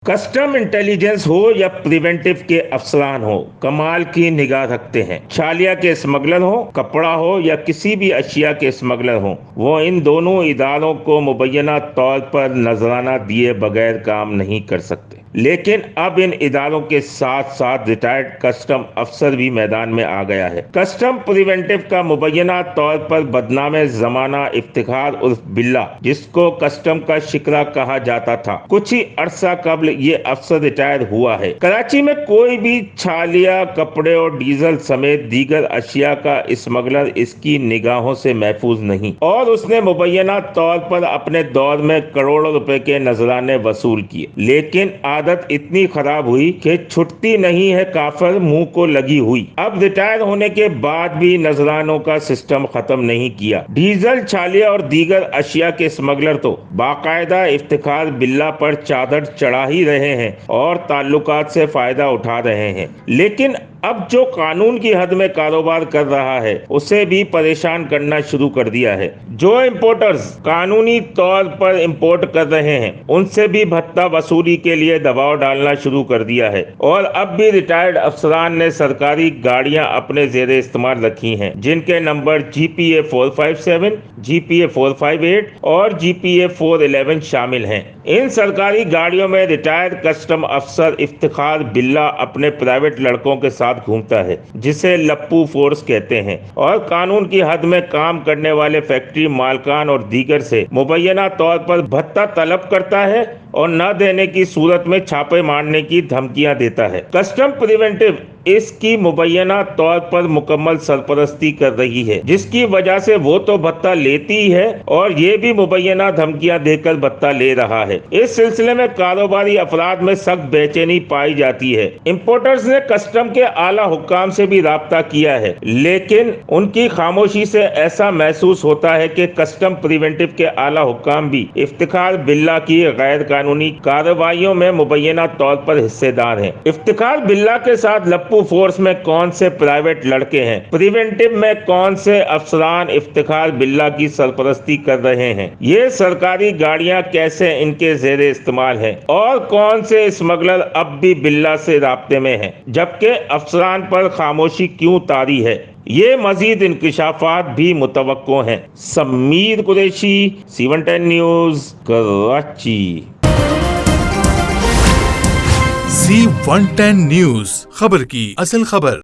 Custom intelligence ہو یا preventive کے افسران ہو، کمال کی نگاہ رکھتے ہیں۔ چھالیا کے اسمگلر ہو، کپڑا ہو یا کسی بھی اشیاء کے اسمگلر ہوں، وہ ان دونوں اداروں کو مبینہ طور پر نذرانہ دیے بغیر کام نہیں کر سکتے۔ لیکن اب ان اداروں کے ساتھ ساتھ ریٹائرڈ کسٹم افسر بھی میدان میں آ گیا ہے۔ کسٹم پریونٹیو کا مبینہ طور پر بدنام زمانہ افتخار عرف بلّہ، جس کو کسٹم کا شکرا کہا جاتا تھا، کچھ ہی عرصہ قبل یہ افسر ریٹائر ہوا ہے۔ کراچی میں کوئی بھی چھالیا، کپڑے اور ڈیزل سمیت دیگر اشیاء کا اسمگلر اس کی نگاہوں سے محفوظ نہیں، اور اس نے مبینہ طور پر اپنے دور میں کروڑوں روپے کے نذرانے وصول کیے۔ لیکن عادت اتنی خراب ہوئی کہ چھٹتی نہیں ہے کافر منہ کو لگی ہوئی۔ اب ریٹائر ہونے کے بعد بھی نذرانوں کا سسٹم ختم نہیں کیا۔ ڈیزل، چھالیا اور دیگر اشیاء کے اسمگلر تو باقاعدہ افتخار بلّہ پر چادر چڑھا ہی رہے ہیں اور تعلقات سے فائدہ اٹھا رہے ہیں، لیکن اب جو قانون کی حد میں کاروبار کر رہا ہے اسے بھی پریشان کرنا شروع کر دیا ہے۔ جو امپورٹرز قانونی طور پر امپورٹ کر رہے ہیں ان سے بھی بھتہ وصولی کے لیے دباؤ ڈالنا شروع کر دیا ہے، اور اب بھی ریٹائرڈ افسران نے سرکاری گاڑیاں اپنے زیر استعمال رکھی ہیں جن کے نمبر GPA 457، GPA 458 اور GPA 411 شامل ہیں۔ ان سرکاری گاڑیوں میں ریٹائرڈ کسٹم افسر افتخار بلّہ اپنے پرائیویٹ لڑکوں کے ساتھ گھومتا ہے، جسے لپو فورس کہتے ہیں، اور قانون کی حد میں کام کرنے والے فیکٹری مالکان اور دیگر سے مبینہ طور پر بھتہ طلب کرتا ہے اور نہ دینے کی صورت میں چھاپے مارنے کی دھمکیاں دیتا ہے۔ کسٹم پریونٹیو اس کی مبینہ طور پر مکمل سرپرستی کر رہی ہے، جس کی وجہ سے وہ تو بھتہ لیتی ہے اور یہ بھی مبینہ دھمکیاں دے کر بھتہ لے رہا ہے۔ اس سلسلے میں کاروباری افراد میں سخت بے چینی پائی جاتی ہے۔ امپورٹرز نے کسٹم کے اعلیٰ حکام سے بھی رابطہ کیا ہے، لیکن ان کی خاموشی سے ایسا محسوس ہوتا ہے کہ کسٹم پریونٹیو کے اعلیٰ حکام بھی افتخار بلّہ کی غیر قانونی کارروائیوں میں مبینہ طور پر حصے دار ہیں۔ افتخار بلّہ کے ساتھ لپو فورس میں کون سے پرائیویٹ لڑکے ہیں، پریونٹیو میں کون سے افسران افتخار بلّہ کی سرپرستی کر رہے ہیں، یہ سرکاری گاڑیاں کیسے ان کے زیر استعمال ہیں، اور کون سے اسمگلر اب بھی بلّہ سے رابطے میں ہیں، جبکہ افسران پر خاموشی کیوں طاری ہے، یہ مزید انکشافات بھی متوقع ہیں۔ Sameer Qureshi, C110 news, Karachi. C110 news, خبر کی اصل خبر۔